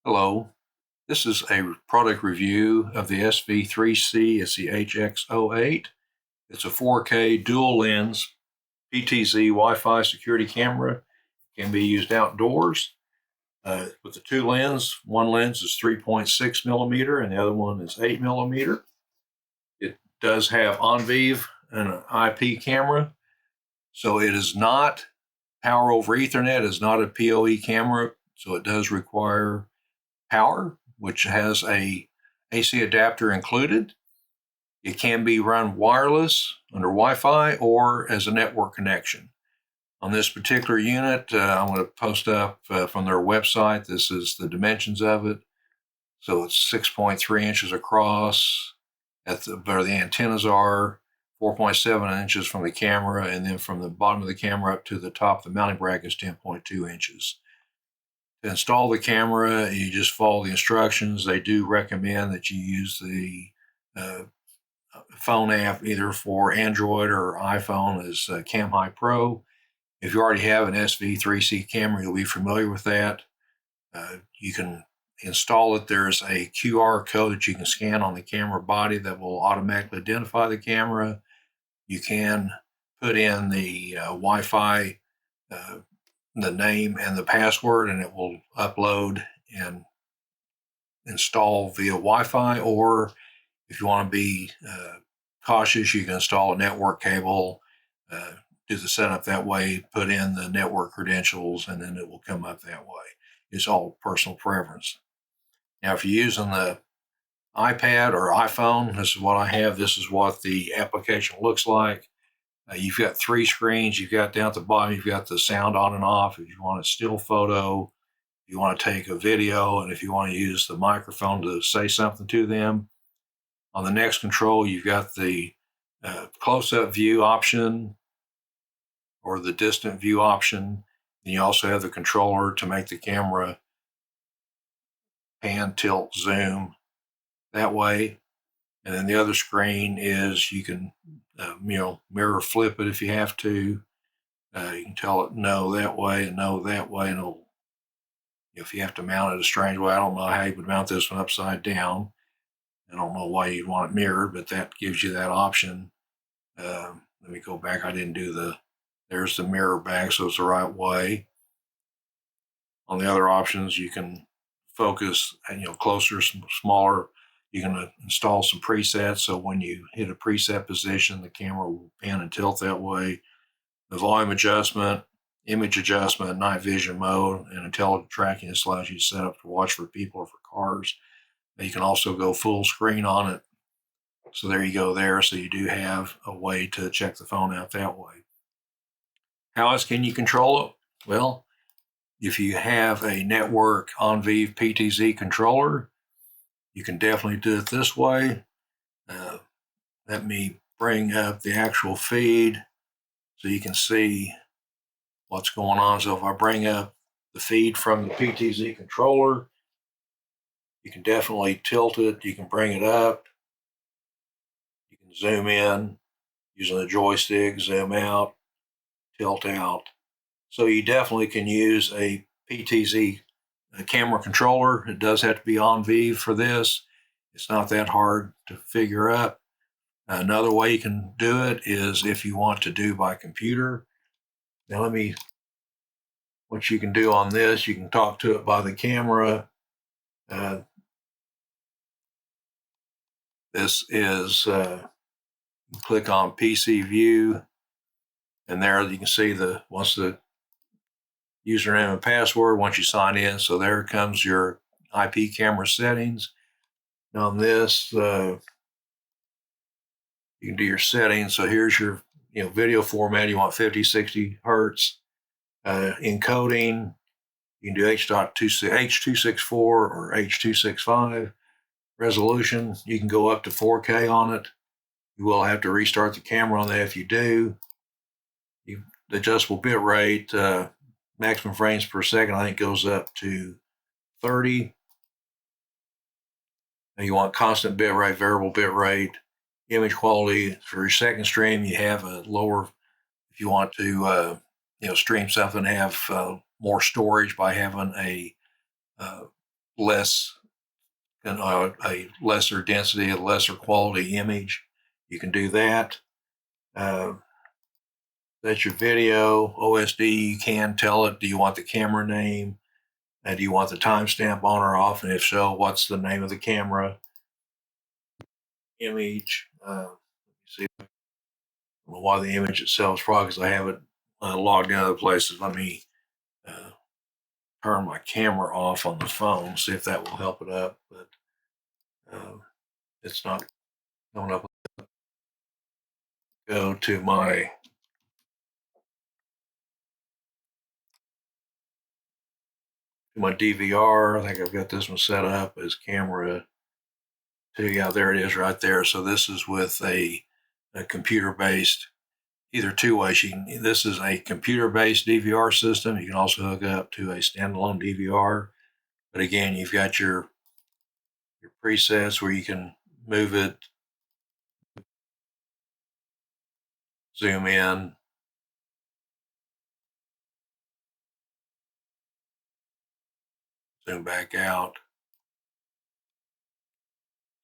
Hello, this is a product review of the SV3C. It's the HX08. It's a 4K dual lens PTZ Wi-Fi security camera. Can be used outdoors. With the two lenses, one lens is 3.6 millimeter and the other one is 8 millimeter. It does have ONVIF and an IP camera. So it is not power over Ethernet. It is not a PoE camera. So it does require power, which has a AC adapter included. It can be run wireless under Wi-Fi or as a network connection. On this particular unit, I'm going to post up from their website. This is the dimensions of it. So it's 6.3 inches across where the antennas are, 4.7 inches from the camera, and then from the bottom of the camera up to the top of the mounting bracket is 10.2 inches. To install the camera, you just follow the instructions. They do recommend that you use the phone app either for Android or iPhone as CamHi Pro. If you already have an SV3C camera, you'll be familiar with that. You can install it. There's a QR code that you can scan on the camera body that will automatically identify the camera. You can put in the Wi-Fi the name and the password, and it will upload and install via Wi-Fi. Or if you want to be cautious, you can install a network cable, do the setup that way, put in the network credentials, and then it will come up that way. It's all personal preference. Now, if you're using the iPad or iPhone, this is what I have. This is what the application looks like. You've got three screens. You've got down at the bottom, you've got the sound on and off. If you want a still photo, if you want to take a video, and if you want to use the microphone to say something to them. On the next control, you've got the close-up view option or the distant view option. And you also have the controller to make the camera pan, tilt, zoom that way. And then the other screen is you can, mirror flip it if you have to. You can tell it no that way and no that way, and it'll, if you have to mount it a strange way, I don't know how you would mount this one upside down. I don't know why you'd want it mirrored, but that gives you that option. Let me go back. I didn't do there's the mirror back, so it's the right way. On the other options, you can focus and, closer, smaller. You can install some presets, so when you hit a preset position, the camera will pan and tilt that way. The volume adjustment, image adjustment, night vision mode, and intelligent tracking. This allows you to set up to watch for people or for cars. You can also go full screen on it. So there you go there. So you do have a way to check the phone out that way. How else can you control it? Well, if you have a network ONVIF PTZ controller, you can definitely do it this way. Let me bring up the actual feed so you can see what's going on. So if I bring up the feed from the PTZ controller, you can definitely tilt it. You can bring it up. You can zoom in using the joystick, zoom out, tilt out. So you definitely can use a PTZ camera controller. It does have to be ONVIF for this. It's not that hard to figure out. Another way you can do it is if you want to do by computer. Now what you can do on this, you can talk to it by the camera. This is, click on PC view, and there you can see once the username and password once you sign in. So there comes your IP camera settings. And on this, you can do your settings. So here's your video format. You want 50, 60 hertz. Encoding, you can do H.264 or H.265. Resolution, you can go up to 4K on it. You will have to restart the camera on that if you do. The adjustable bit rate, maximum frames per second, I think goes up to 30. Now you want constant bit rate, variable bit rate. Image quality, for your second stream, you have a lower, if you want to stream something, have more storage by having a less, a lesser density, a lesser quality image. You can do that. That's your video. OSD, you can tell it, do you want the camera name? Do you want the timestamp on or off? And if so, what's the name of the camera? Image. Let me see. I don't know why the image itself is probably because I have it logged in other places. Let me turn my camera off on the phone, see if that will help it up. But it's not coming up. Go to my DVR. I think I've got this one set up as camera 2. Yeah, there it is right there. So this is with a computer-based, either two ways. This is a computer-based DVR system. You can also hook up to a standalone DVR. But again, you've got your presets where you can move it, zoom in, zoom back out.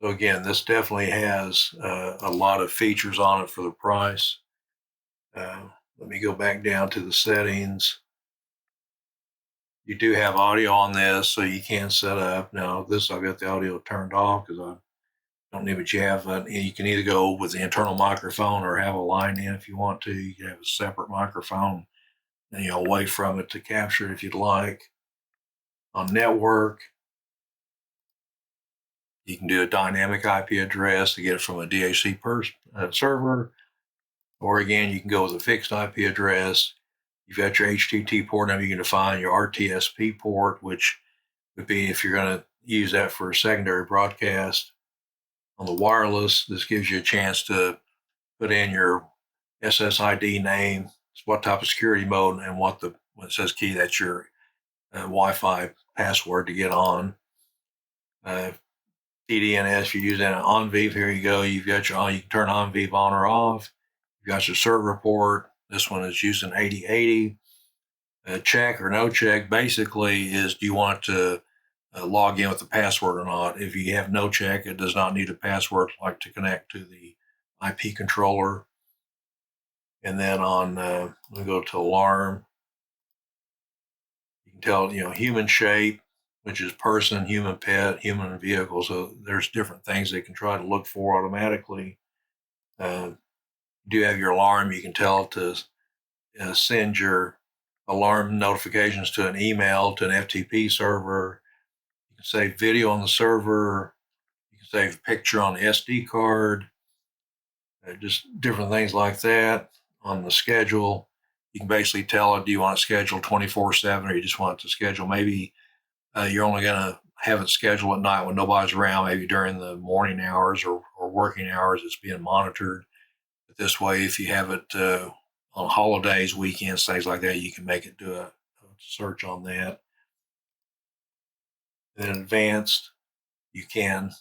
So again, this definitely has a lot of features on it for the price. Let me go back down to the settings. You do have audio on this, so you can set up. Now this, I've got the audio turned off because I don't need, but you have, you can either go with the internal microphone or have a line in if you want to. You can have a separate microphone and, away from it to capture it if you'd like. On network, you can do a dynamic IP address to get it from a DHC server, or again, you can go with a fixed IP address. You've got your HTTP port number. You can define your RTSP port, which would be if you're going to use that for a secondary broadcast. On the wireless, this gives you a chance to put in your SSID name, what type of security mode, and when it says key, that's your Wi-Fi password to get on. TDNS, if you're using an ONVIF, here you go. You've got you can turn ONVIF on or off. You've got your server port. This one is using 8080. Check or no check basically is, do you want to log in with the password or not? If you have no check, it does not need a password like to connect to the IP controller. And then on, we go to alarm. You can tell, human shape, which is person, human pet, human vehicle. So there's different things they can try to look for automatically. You do have your alarm. You can tell it to send your alarm notifications to an email, to an FTP server. You can save video on the server. You can save a picture on the SD card. Just different things like that. On the schedule, you can basically tell it, do you want to schedule 24/7, or you just want it to schedule, maybe you're only going to have it scheduled at night when nobody's around, maybe during the morning hours or working hours, it's being monitored. But this way, if you have it on holidays, weekends, things like that, you can make it do a search on that. And then advanced, you can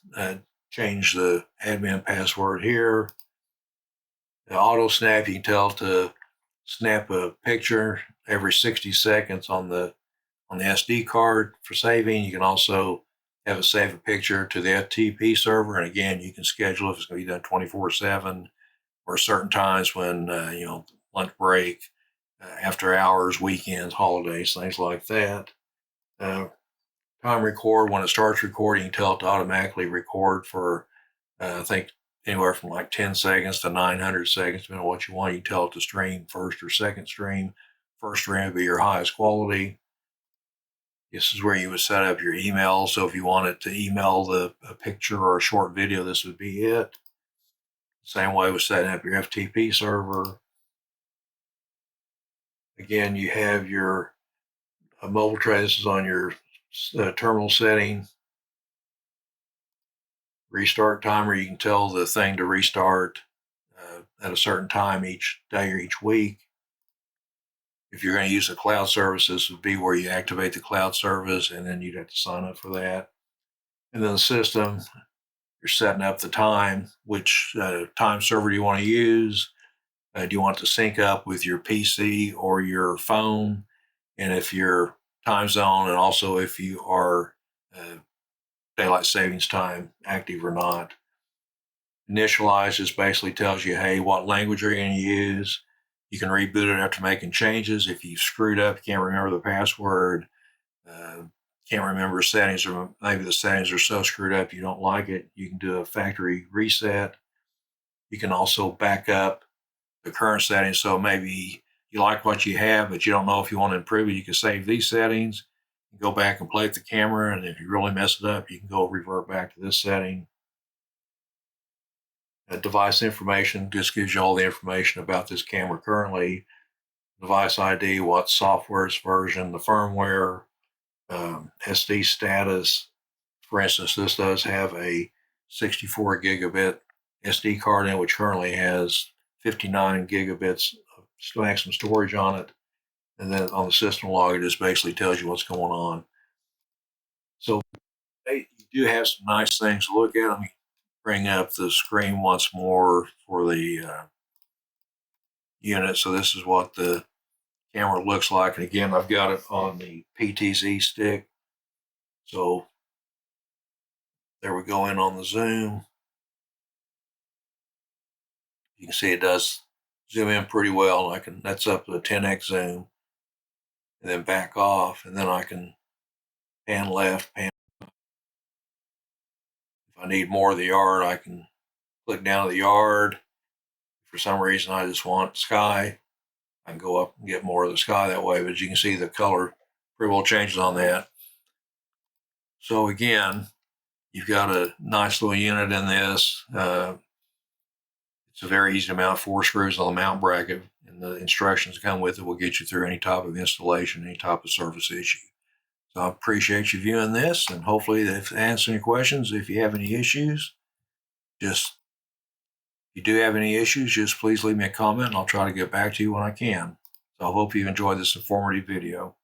change the admin password here. The auto snap, you can tell to snap a picture every 60 seconds on the SD card for saving. You can also have it save a picture to the FTP server. And again, you can schedule if it's going to be done 24/7 or certain times when, lunch break, after hours, weekends, holidays, things like that. Time record, when it starts recording, you can tell it to automatically record for, I think, anywhere from like 10 seconds to 900 seconds, depending on what you want. You can tell it to stream first or second stream. First stream would be your highest quality. This is where you would set up your email. So if you wanted to email a picture or a short video, this would be it. Same way with setting up your FTP server. Again, you have your mobile tray. This is on your terminal setting. Restart timer, you can tell the thing to restart at a certain time each day or each week. If you're going to use a cloud service, this would be where you activate the cloud service, and then you'd have to sign up for that. And then the system, you're setting up the time, which time server do you want to use? Do you want to sync up with your PC or your phone? And if your time zone, and also if you are daylight savings time active or not. Initialize just basically tells you, hey, what language are you going to use? You can reboot it after making changes. If you've screwed up, you can't remember the password, can't remember settings, or maybe the settings are so screwed up you don't like it, you can do a factory reset. You can also back up the current settings. So maybe you like what you have, but you don't know if you want to improve it. You can save these settings, go back and play with the camera, and if you really mess it up, you can go revert back to this setting. Device information just gives you all the information about this camera currently. Device ID, what software's version, the firmware, SD status. For instance, this does have a 64 gigabit SD card in, which currently has 59 gigabits of maximum storage on it. And then on the system log, it just basically tells you what's going on. So you do have some nice things to look at. Let me bring up the screen once more for the unit. So this is what the camera looks like. And again, I've got it on the PTZ stick. So there we go in on the zoom. You can see it does zoom in pretty well. That's up to a 10x zoom, and then back off, and then I can pan left, pan. If I need more of the yard, I can click down to the yard. For some reason, I just want sky, I can go up and get more of the sky that way. But as you can see, the color pretty well changes on that. So again, you've got a nice little unit in this. It's a very easy to mount, 4 screws on the mount bracket, and the instructions that come with it will get you through any type of installation, any type of service issue. So I appreciate you viewing this, and hopefully they've answered any questions. If you have any issues, if you do have any issues, just please leave me a comment, and I'll try to get back to you when I can. So I hope you enjoyed this informative video.